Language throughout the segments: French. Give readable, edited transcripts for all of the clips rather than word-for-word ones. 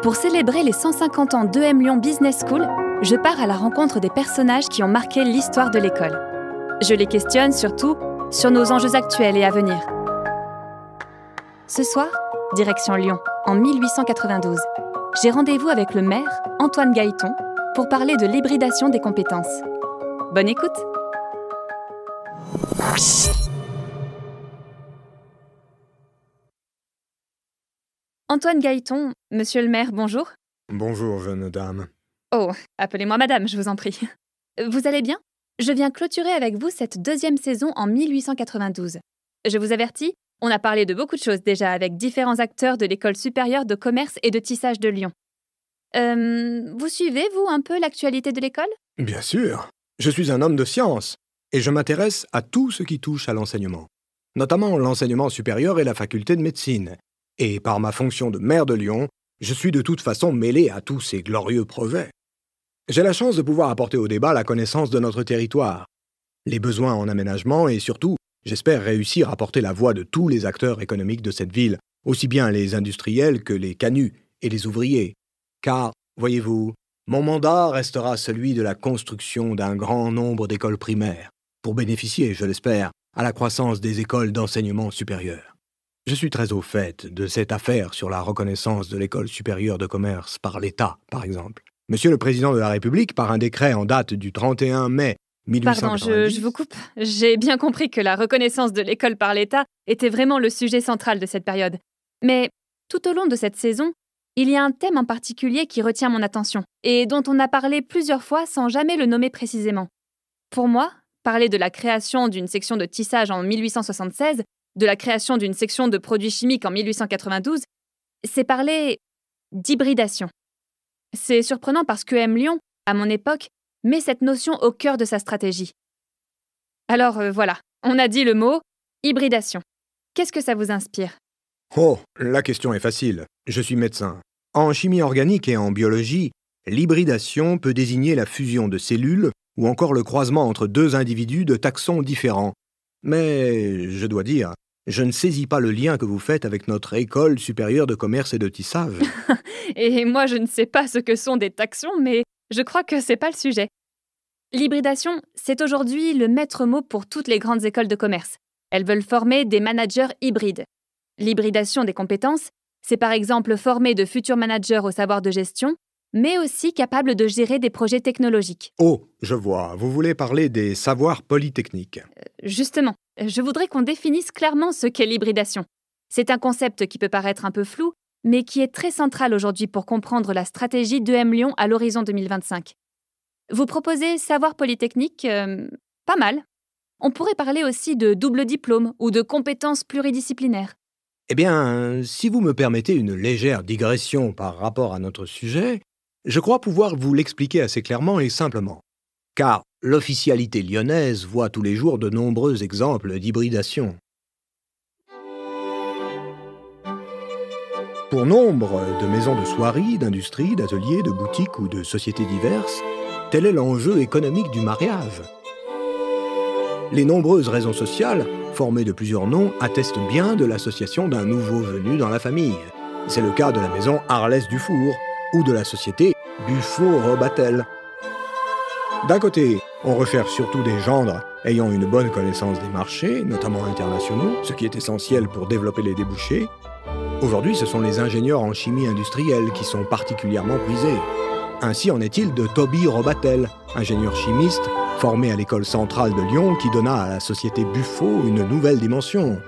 Pour célébrer les 150 ans d'EM Lyon Business School, je pars à la rencontre des personnages qui ont marqué l'histoire de l'école. Je les questionne surtout sur nos enjeux actuels et à venir. Ce soir, direction Lyon, en 1892. J'ai rendez-vous avec le maire, Antoine Gailleton, pour parler de l'hybridation des compétences. Bonne écoute! Antoine Gailleton, monsieur le maire, bonjour. Bonjour, jeune dame. Oh, appelez-moi madame, je vous en prie. Vous allez bien? Je viens clôturer avec vous cette deuxième saison en 1892. Je vous avertis, on a parlé de beaucoup de choses déjà avec différents acteurs de l'École supérieure de commerce et de tissage de Lyon. Vous suivez, vous, un peu l'actualité de l'école? Bien sûr. Je suis un homme de science et je m'intéresse à tout ce qui touche à l'enseignement, notamment l'enseignement supérieur et la faculté de médecine. Et par ma fonction de maire de Lyon, je suis de toute façon mêlé à tous ces glorieux projets. J'ai la chance de pouvoir apporter au débat la connaissance de notre territoire, les besoins en aménagement et surtout, j'espère réussir à porter la voix de tous les acteurs économiques de cette ville, aussi bien les industriels que les canuts et les ouvriers. Car, voyez-vous, mon mandat restera celui de la construction d'un grand nombre d'écoles primaires, pour bénéficier, je l'espère, à la croissance des écoles d'enseignement supérieur. Je suis très au fait de cette affaire sur la reconnaissance de l'École supérieure de commerce par l'État, par exemple. Monsieur le Président de la République, par un décret en date du 31 mai 1890... Pardon, je vous coupe. J'ai bien compris que la reconnaissance de l'école par l'État était vraiment le sujet central de cette période. Mais tout au long de cette saison, il y a un thème en particulier qui retient mon attention et dont on a parlé plusieurs fois sans jamais le nommer précisément. Pour moi, parler de la création d'une section de tissage en 1876, de la création d'une section de produits chimiques en 1892, c'est parler d'hybridation. C'est surprenant parce que EM Lyon, à mon époque, met cette notion au cœur de sa stratégie. Alors voilà, on a dit le mot hybridation. Qu'est-ce que ça vous inspire? Oh, la question est facile. Je suis médecin. En chimie organique et en biologie, l'hybridation peut désigner la fusion de cellules ou encore le croisement entre deux individus de taxons différents. Mais, je dois dire, je ne saisis pas le lien que vous faites avec notre École supérieure de commerce et de tissage. Et moi, je ne sais pas ce que sont des taxons, mais je crois que c'est pas le sujet. L'hybridation, c'est aujourd'hui le maître mot pour toutes les grandes écoles de commerce. Elles veulent former des managers hybrides. L'hybridation des compétences, c'est par exemple former de futurs managers au savoir de gestion, mais aussi capables de gérer des projets technologiques. Oh, je vois, vous voulez parler des savoirs polytechniques. Justement, je voudrais qu'on définisse clairement ce qu'est l'hybridation. C'est un concept qui peut paraître un peu flou, mais qui est très central aujourd'hui pour comprendre la stratégie d'EM Lyon à l'horizon 2025. Vous proposez savoir polytechnique, pas mal. On pourrait parler aussi de double diplôme ou de compétences pluridisciplinaires. Eh bien, si vous me permettez une légère digression par rapport à notre sujet, je crois pouvoir vous l'expliquer assez clairement et simplement. Car l'officialité lyonnaise voit tous les jours de nombreux exemples d'hybridation. Pour nombre de maisons de soieries, d'industries, d'ateliers, de boutiques ou de sociétés diverses, tel est l'enjeu économique du mariage. Les nombreuses raisons sociales, formées de plusieurs noms, attestent bien de l'association d'un nouveau venu dans la famille. C'est le cas de la maison Arlès Dufour ou de la société Buffo-Robatel. D'un côté, on recherche surtout des gendres ayant une bonne connaissance des marchés, notamment internationaux, ce qui est essentiel pour développer les débouchés. Aujourd'hui, ce sont les ingénieurs en chimie industrielle qui sont particulièrement prisés. Ainsi en est-il de Toby Robatel, ingénieur chimiste, formé à l'école centrale de Lyon qui donna à la société Buffo une nouvelle dimension.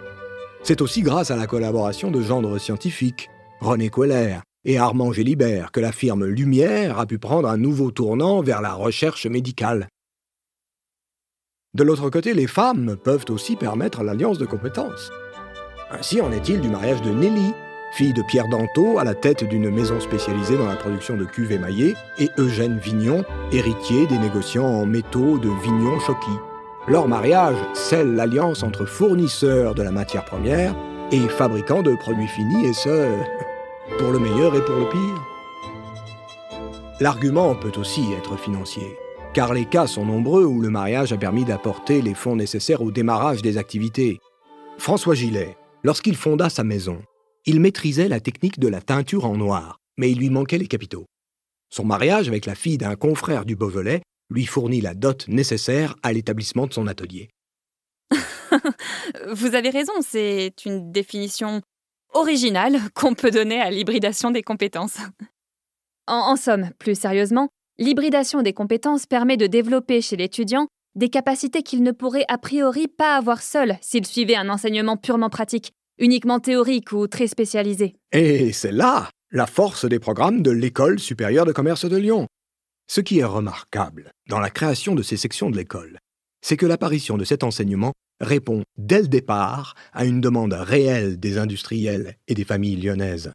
C'est aussi grâce à la collaboration de gendres scientifiques, René Queller et Armand Gélibert, que la firme Lumière a pu prendre un nouveau tournant vers la recherche médicale. De l'autre côté, les femmes peuvent aussi permettre l'alliance de compétences. Ainsi en est-il du mariage de Nelly, fille de Pierre Dantot, à la tête d'une maison spécialisée dans la production de cuves émaillées, et Eugène Vignon, héritier des négociants en métaux de Vignon-Choqui. Leur mariage scelle l'alliance entre fournisseurs de la matière première et fabricants de produits finis, et ce, pour le meilleur et pour le pire. L'argument peut aussi être financier, car les cas sont nombreux où le mariage a permis d'apporter les fonds nécessaires au démarrage des activités. François Gillet, lorsqu'il fonda sa maison, il maîtrisait la technique de la teinture en noir, mais il lui manquait les capitaux. Son mariage avec la fille d'un confrère du Beaujolais lui fournit la dot nécessaire à l'établissement de son atelier. Vous avez raison, c'est une définition originale qu'on peut donner à l'hybridation des compétences. En somme, plus sérieusement, l'hybridation des compétences permet de développer chez l'étudiant des capacités qu'il ne pourrait a priori pas avoir seul s'il suivait un enseignement purement pratique, uniquement théorique ou très spécialisé. Et c'est là la force des programmes de l'École supérieure de commerce de Lyon. Ce qui est remarquable dans la création de ces sections de l'école, c'est que l'apparition de cet enseignement répond dès le départ à une demande réelle des industriels et des familles lyonnaises.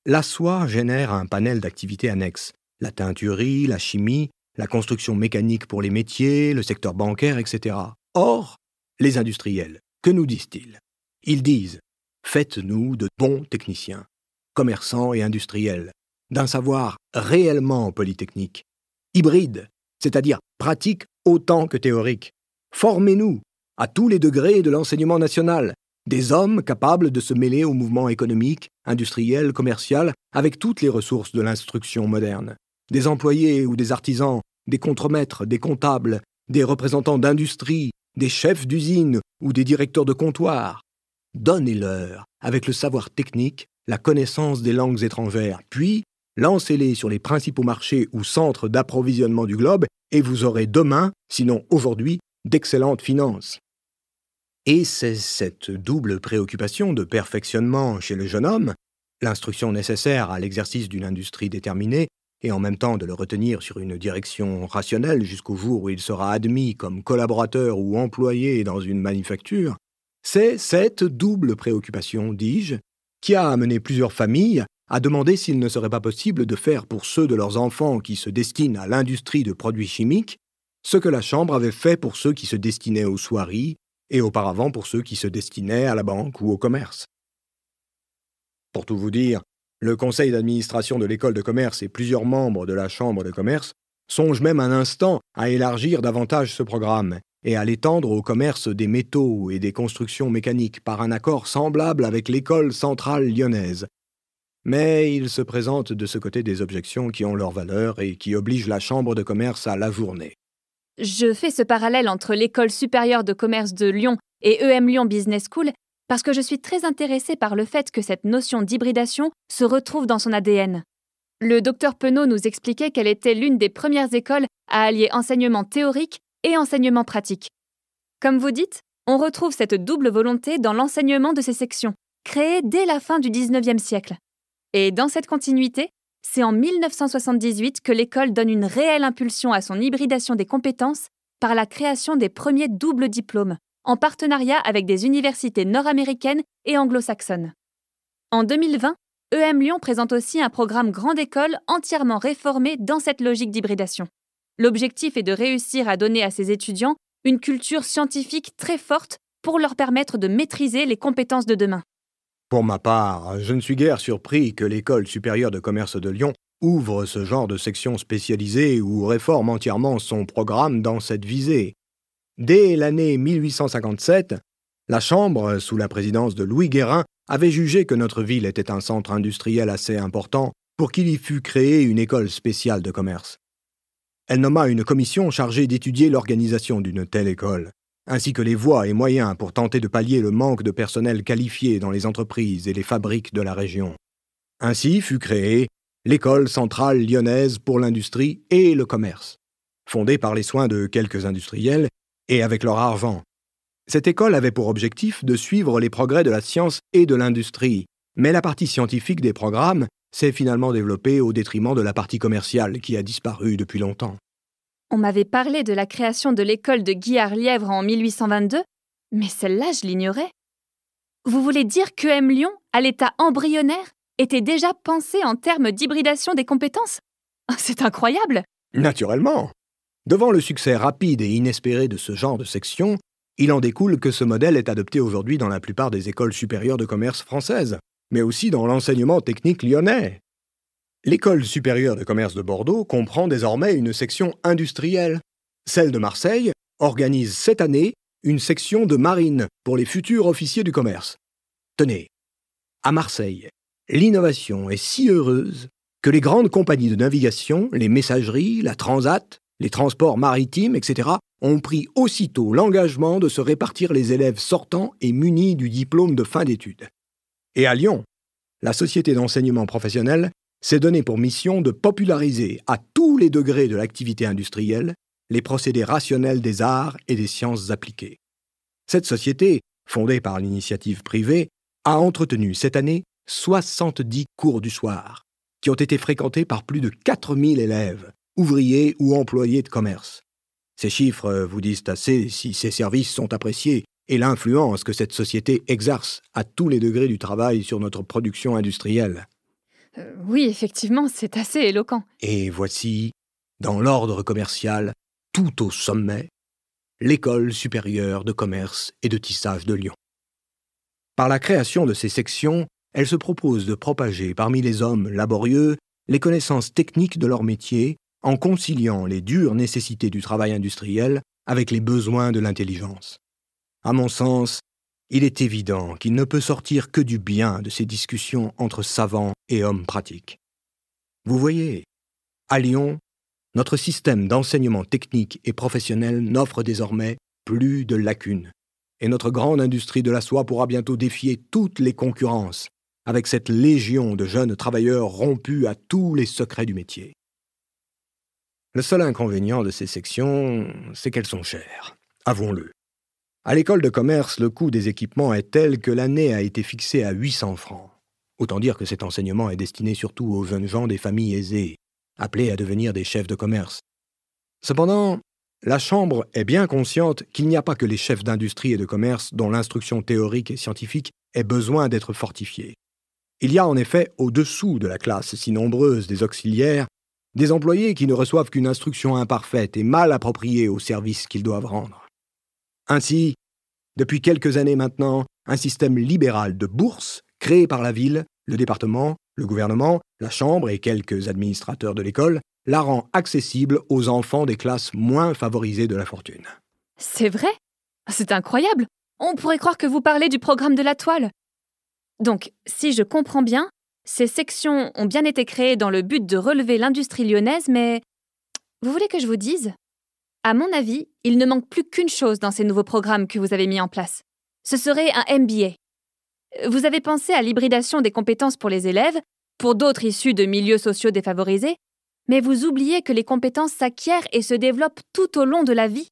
La soie génère un panel d'activités annexes, la teinturerie, la chimie, la construction mécanique pour les métiers, le secteur bancaire, etc. Or, les industriels, que nous disent-ils? Ils disent « Faites-nous de bons techniciens, commerçants et industriels, d'un savoir réellement polytechnique, hybride, c'est-à-dire pratique autant que théorique. Formez-nous à tous les degrés de l'enseignement national, des hommes capables de se mêler au mouvement économique, industriel, commercial, avec toutes les ressources de l'instruction moderne. Des employés ou des artisans, des contremaîtres, des comptables, des représentants d'industrie, des chefs d'usine ou des directeurs de comptoir. Donnez-leur, avec le savoir technique, la connaissance des langues étrangères, puis lancez-les sur les principaux marchés ou centres d'approvisionnement du globe et vous aurez demain, sinon aujourd'hui, d'excellentes finances. Et c'est cette double préoccupation de perfectionnement chez le jeune homme, l'instruction nécessaire à l'exercice d'une industrie déterminée, et en même temps de le retenir sur une direction rationnelle jusqu'au jour où il sera admis comme collaborateur ou employé dans une manufacture, c'est cette double préoccupation, dis-je, qui a amené plusieurs familles à demander s'il ne serait pas possible de faire pour ceux de leurs enfants qui se destinent à l'industrie de produits chimiques ce que la Chambre avait fait pour ceux qui se destinaient aux soieries et auparavant pour ceux qui se destinaient à la banque ou au commerce. Pour tout vous dire, le conseil d'administration de l'école de commerce et plusieurs membres de la Chambre de commerce songent même un instant à élargir davantage ce programme et à l'étendre au commerce des métaux et des constructions mécaniques par un accord semblable avec l'école centrale lyonnaise. Mais il se présente de ce côté des objections qui ont leur valeur et qui obligent la Chambre de commerce à l'ajourner. Je fais ce parallèle entre l'École supérieure de commerce de Lyon et EM Lyon Business School parce que je suis très intéressée par le fait que cette notion d'hybridation se retrouve dans son ADN. Le docteur Penaud nous expliquait qu'elle était l'une des premières écoles à allier enseignement théorique et enseignement pratique. Comme vous dites, on retrouve cette double volonté dans l'enseignement de ces sections, créées dès la fin du XIXe siècle. Et dans cette continuité, c'est en 1978 que l'école donne une réelle impulsion à son hybridation des compétences par la création des premiers doubles diplômes, en partenariat avec des universités nord-américaines et anglo-saxonnes. En 2020, EM Lyon présente aussi un programme grande école entièrement réformé dans cette logique d'hybridation. L'objectif est de réussir à donner à ses étudiants une culture scientifique très forte pour leur permettre de maîtriser les compétences de demain. Pour ma part, je ne suis guère surpris que l'École supérieure de commerce de Lyon ouvre ce genre de section spécialisée ou réforme entièrement son programme dans cette visée. Dès l'année 1857, la Chambre, sous la présidence de Louis Guérin, avait jugé que notre ville était un centre industriel assez important pour qu'il y fût créé une école spéciale de commerce. Elle nomma une commission chargée d'étudier l'organisation d'une telle école, ainsi que les voies et moyens pour tenter de pallier le manque de personnel qualifié dans les entreprises et les fabriques de la région. Ainsi fut créée l'École centrale lyonnaise pour l'industrie et le commerce, fondée par les soins de quelques industriels et avec leur argent. Cette école avait pour objectif de suivre les progrès de la science et de l'industrie, mais la partie scientifique des programmes s'est finalement développée au détriment de la partie commerciale qui a disparu depuis longtemps. On m'avait parlé de la création de l'école de Guillard-Lièvre en 1822, mais celle-là, je l'ignorais. Vous voulez dire qu'EM Lyon, à l'état embryonnaire, était déjà pensé en termes d'hybridation des compétences? C'est incroyable! Naturellement! Devant le succès rapide et inespéré de ce genre de section, il en découle que ce modèle est adopté aujourd'hui dans la plupart des écoles supérieures de commerce françaises, mais aussi dans l'enseignement technique lyonnais. L'École supérieure de commerce de Bordeaux comprend désormais une section industrielle. Celle de Marseille organise cette année une section de marine pour les futurs officiers du commerce. Tenez, à Marseille, L'innovation est si heureuse que les grandes compagnies de navigation, les messageries, la Transat, les transports maritimes, etc., ont pris aussitôt l'engagement de se répartir les élèves sortants et munis du diplôme de fin d'études. Et à Lyon, la Société d'enseignement professionnel s'est donné pour mission de populariser à tous les degrés de l'activité industrielle les procédés rationnels des arts et des sciences appliquées. Cette société, fondée par l'initiative privée, a entretenu cette année 70 cours du soir, qui ont été fréquentés par plus de 4000 élèves, ouvriers ou employés de commerce. Ces chiffres vous disent assez si ces services sont appréciés et l'influence que cette société exerce à tous les degrés du travail sur notre production industrielle. Oui, effectivement, c'est assez éloquent. Et voici, dans l'ordre commercial, tout au sommet, l'École supérieure de commerce et de tissage de Lyon. Par la création de ces sections, elle se propose de propager parmi les hommes laborieux les connaissances techniques de leur métier en conciliant les dures nécessités du travail industriel avec les besoins de l'intelligence. À mon sens, il est évident qu'il ne peut sortir que du bien de ces discussions entre savants et hommes pratiques. Vous voyez, à Lyon, notre système d'enseignement technique et professionnel n'offre désormais plus de lacunes, et notre grande industrie de la soie pourra bientôt défier toutes les concurrences, avec cette légion de jeunes travailleurs rompus à tous les secrets du métier. Le seul inconvénient de ces sections, c'est qu'elles sont chères, avouons-le. À l'école de commerce, le coût des équipements est tel que l'année a été fixée à 800 francs. Autant dire que cet enseignement est destiné surtout aux jeunes gens des familles aisées, appelés à devenir des chefs de commerce. Cependant, la Chambre est bien consciente qu'il n'y a pas que les chefs d'industrie et de commerce dont l'instruction théorique et scientifique ait besoin d'être fortifiée. Il y a en effet, au-dessous de la classe si nombreuse des auxiliaires, des employés qui ne reçoivent qu'une instruction imparfaite et mal appropriée au service qu'ils doivent rendre. Ainsi, depuis quelques années maintenant, un système libéral de bourses créé par la ville, le département, le gouvernement, la chambre et quelques administrateurs de l'école la rend accessible aux enfants des classes moins favorisées de la fortune. C'est vrai? C'est incroyable! On pourrait croire que vous parlez du programme de la toile. Donc, si je comprends bien, ces sections ont bien été créées dans le but de relever l'industrie lyonnaise, mais vous voulez que je vous dise? À mon avis, il ne manque plus qu'une chose dans ces nouveaux programmes que vous avez mis en place. Ce serait un MBA. Vous avez pensé à l'hybridation des compétences pour les élèves, pour d'autres issus de milieux sociaux défavorisés, mais vous oubliez que les compétences s'acquièrent et se développent tout au long de la vie.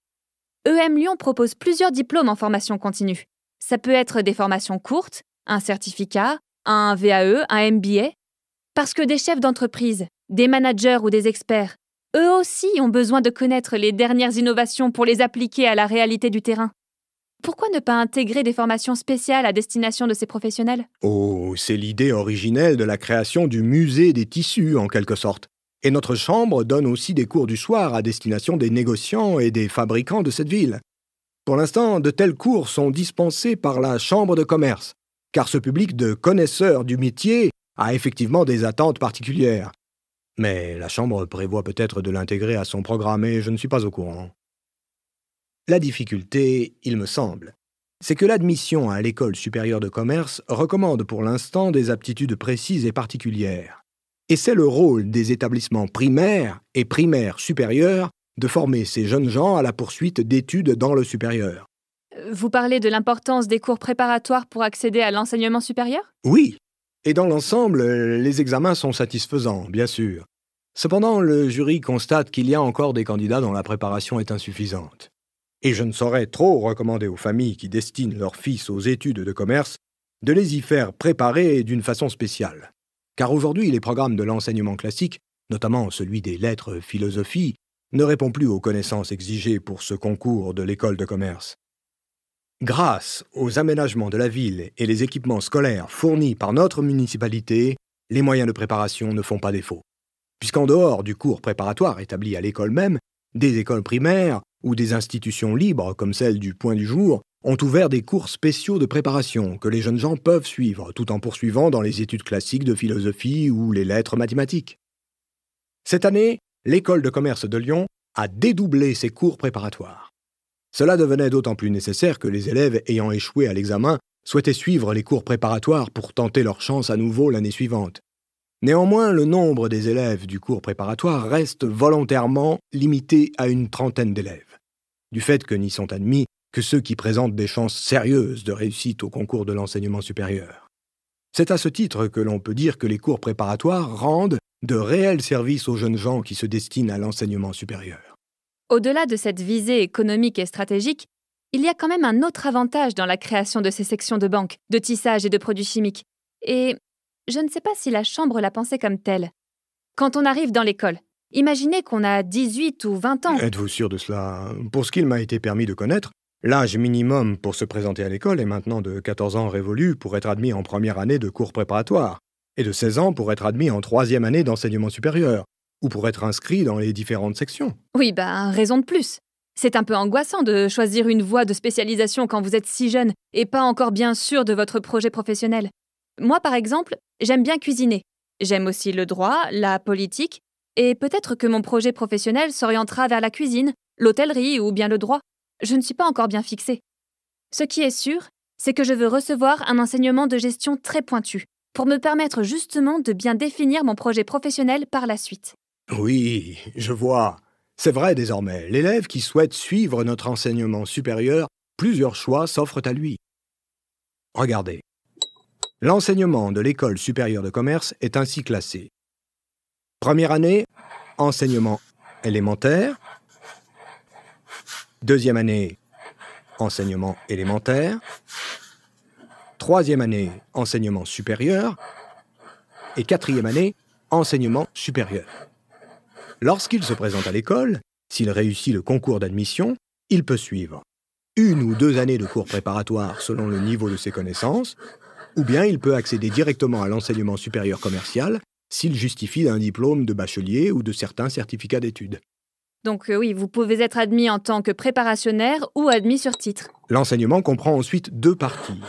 EM Lyon propose plusieurs diplômes en formation continue. Ça peut être des formations courtes, un certificat, un VAE, un MBA. Parce que des chefs d'entreprise, des managers ou des experts, eux aussi ont besoin de connaître les dernières innovations pour les appliquer à la réalité du terrain. Pourquoi ne pas intégrer des formations spéciales à destination de ces professionnels? Oh, c'est l'idée originelle de la création du musée des tissus, en quelque sorte. Et notre chambre donne aussi des cours du soir à destination des négociants et des fabricants de cette ville. Pour l'instant, de tels cours sont dispensés par la chambre de commerce, car ce public de connaisseurs du métier a effectivement des attentes particulières. Mais la chambre prévoit peut-être de l'intégrer à son programme et je ne suis pas au courant. La difficulté, il me semble, c'est que l'admission à l'école supérieure de commerce recommande pour l'instant des aptitudes précises et particulières. Et c'est le rôle des établissements primaires et primaires supérieurs de former ces jeunes gens à la poursuite d'études dans le supérieur. Vous parlez de l'importance des cours préparatoires pour accéder à l'enseignement supérieur? Oui, et dans l'ensemble, les examens sont satisfaisants, bien sûr. Cependant, le jury constate qu'il y a encore des candidats dont la préparation est insuffisante. Et je ne saurais trop recommander aux familles qui destinent leurs fils aux études de commerce de les y faire préparer d'une façon spéciale. Car aujourd'hui, les programmes de l'enseignement classique, notamment celui des lettres philosophie, ne répondent plus aux connaissances exigées pour ce concours de l'école de commerce. Grâce aux aménagements de la ville et les équipements scolaires fournis par notre municipalité, les moyens de préparation ne font pas défaut. Puisqu'en dehors du cours préparatoire établi à l'école même, des écoles primaires ou des institutions libres comme celle du Point du Jour ont ouvert des cours spéciaux de préparation que les jeunes gens peuvent suivre tout en poursuivant dans les études classiques de philosophie ou les lettres mathématiques. Cette année, l'école de commerce de Lyon a dédoublé ses cours préparatoires. Cela devenait d'autant plus nécessaire que les élèves ayant échoué à l'examen souhaitaient suivre les cours préparatoires pour tenter leur chance à nouveau l'année suivante. Néanmoins, le nombre des élèves du cours préparatoire reste volontairement limité à une trentaine d'élèves, du fait que n'y sont admis que ceux qui présentent des chances sérieuses de réussite au concours de l'enseignement supérieur. C'est à ce titre que l'on peut dire que les cours préparatoires rendent de réels services aux jeunes gens qui se destinent à l'enseignement supérieur. Au-delà de cette visée économique et stratégique, il y a quand même un autre avantage dans la création de ces sections de banque, de tissage et de produits chimiques. Et je ne sais pas si la Chambre l'a pensé comme telle. Quand on arrive dans l'école, imaginez qu'on a 18 ou 20 ans. Êtes-vous sûr de cela? Pour ce qu'il m'a été permis de connaître, l'âge minimum pour se présenter à l'école est maintenant de 14 ans révolus pour être admis en première année de cours préparatoires, et de 16 ans pour être admis en troisième année d'enseignement supérieur, ou pour être inscrit dans les différentes sections. Oui, raison de plus. C'est un peu angoissant de choisir une voie de spécialisation quand vous êtes si jeune et pas encore bien sûr de votre projet professionnel. Moi, par exemple, j'aime bien cuisiner. J'aime aussi le droit, la politique, et peut-être que mon projet professionnel s'orientera vers la cuisine, l'hôtellerie ou bien le droit. Je ne suis pas encore bien fixée. Ce qui est sûr, c'est que je veux recevoir un enseignement de gestion très pointu, pour me permettre justement de bien définir mon projet professionnel par la suite. Oui, je vois. C'est vrai désormais, l'élève qui souhaite suivre notre enseignement supérieur, plusieurs choix s'offrent à lui. Regardez. L'enseignement de l'école supérieure de commerce est ainsi classé. Première année, enseignement élémentaire. Deuxième année, enseignement élémentaire. Troisième année, enseignement supérieur. Et quatrième année, enseignement supérieur. Lorsqu'il se présente à l'école, s'il réussit le concours d'admission, il peut suivre 1 ou 2 années de cours préparatoires selon le niveau de ses connaissances, ou bien il peut accéder directement à l'enseignement supérieur commercial s'il justifie d'un diplôme de bachelier ou de certains certificats d'études. Donc oui, vous pouvez être admis en tant que préparationnaire ou admis sur titre. L'enseignement comprend ensuite 2 parties.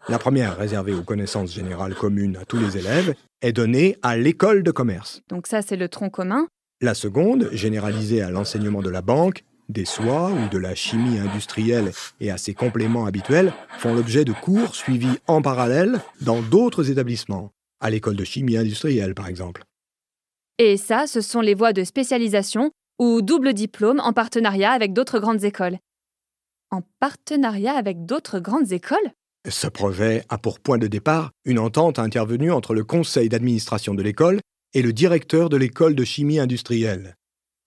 La première, réservée aux connaissances générales communes à tous les élèves, est donnée à l'école de commerce. Donc ça, c'est le tronc commun. La seconde, généralisée à l'enseignement de la banque, des soies ou de la chimie industrielle et à ses compléments habituels, font l'objet de cours suivis en parallèle dans d'autres établissements, à l'école de chimie industrielle par exemple. Et ça, ce sont les voies de spécialisation ou double diplôme en partenariat avec d'autres grandes écoles. En partenariat avec d'autres grandes écoles ? Ce projet a pour point de départ une entente intervenue entre le conseil d'administration de l'école et le directeur de l'école de chimie industrielle.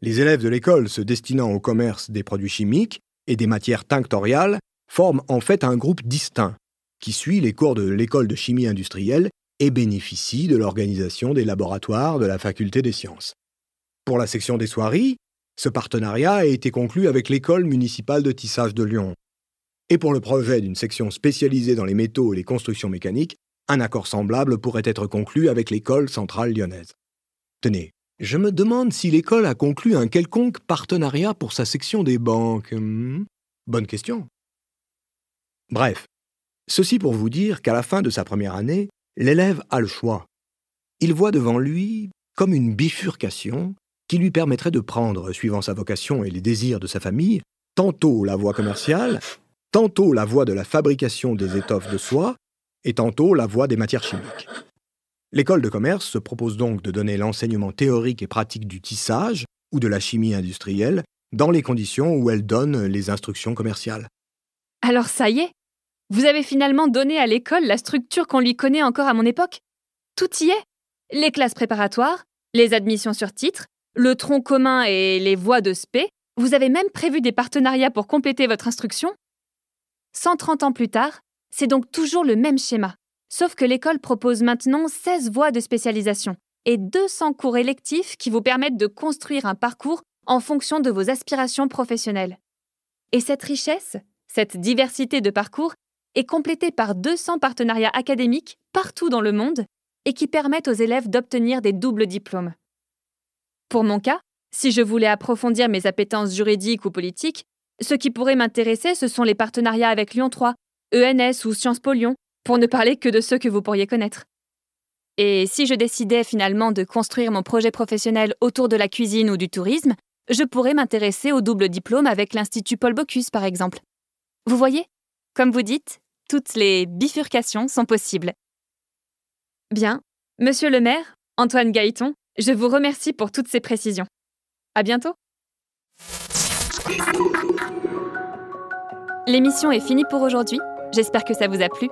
Les élèves de l'école se destinant au commerce des produits chimiques et des matières tinctoriales forment en fait un groupe distinct qui suit les cours de l'école de chimie industrielle et bénéficie de l'organisation des laboratoires de la faculté des sciences. Pour la section des soieries, ce partenariat a été conclu avec l'école municipale de tissage de Lyon. Et pour le projet d'une section spécialisée dans les métaux et les constructions mécaniques, un accord semblable pourrait être conclu avec l'école centrale lyonnaise. Tenez, je me demande si l'école a conclu un quelconque partenariat pour sa section des banques. Bonne question. Bref, ceci pour vous dire qu'à la fin de sa première année, l'élève a le choix. Il voit devant lui comme une bifurcation qui lui permettrait de prendre, suivant sa vocation et les désirs de sa famille, tantôt la voie commerciale, tantôt la voie de la fabrication des étoffes de soie, et tantôt la voie des matières chimiques. L'école de commerce se propose donc de donner l'enseignement théorique et pratique du tissage ou de la chimie industrielle dans les conditions où elle donne les instructions commerciales. Alors ça y est, vous avez finalement donné à l'école la structure qu'on lui connaît encore à mon époque. Tout y est. Les classes préparatoires, les admissions sur titre, le tronc commun et les voies de spé. Vous avez même prévu des partenariats pour compléter votre instruction. 130 ans plus tard, c'est donc toujours le même schéma, sauf que l'école propose maintenant 16 voies de spécialisation et 200 cours électifs qui vous permettent de construire un parcours en fonction de vos aspirations professionnelles. Et cette richesse, cette diversité de parcours, est complétée par 200 partenariats académiques partout dans le monde et qui permettent aux élèves d'obtenir des doubles diplômes. Pour mon cas, si je voulais approfondir mes appétences juridiques ou politiques, ce qui pourrait m'intéresser, ce sont les partenariats avec Lyon 3, ENS ou Sciences Po Lyon, pour ne parler que de ceux que vous pourriez connaître. Et si je décidais finalement de construire mon projet professionnel autour de la cuisine ou du tourisme, je pourrais m'intéresser au double diplôme avec l'Institut Paul Bocuse, par exemple. Vous voyez ? Comme vous dites, toutes les bifurcations sont possibles. Bien. Monsieur le maire, Antoine Gailleton, je vous remercie pour toutes ces précisions. À bientôt. L'émission est finie pour aujourd'hui. J'espère que ça vous a plu.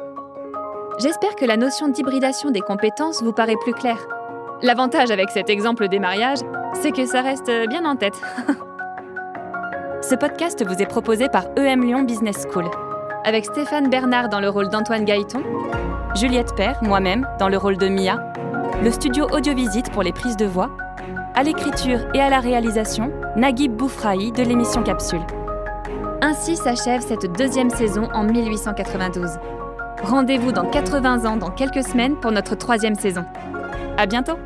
J'espère que la notion d'hybridation des compétences vous paraît plus claire. L'avantage avec cet exemple des mariages, c'est que ça reste bien en tête. Ce podcast vous est proposé par EM Lyon Business School, avec Stéphane Bernard dans le rôle d'Antoine Gailleton, Juliette Père, moi-même, dans le rôle de Mia, le studio Audiovisite pour les prises de voix, à l'écriture et à la réalisation, Naguib Boufrahi de l'émission Capsule. Ainsi s'achève cette 2e saison en 1892. Rendez-vous dans 80 ans dans quelques semaines pour notre 3e saison. À bientôt!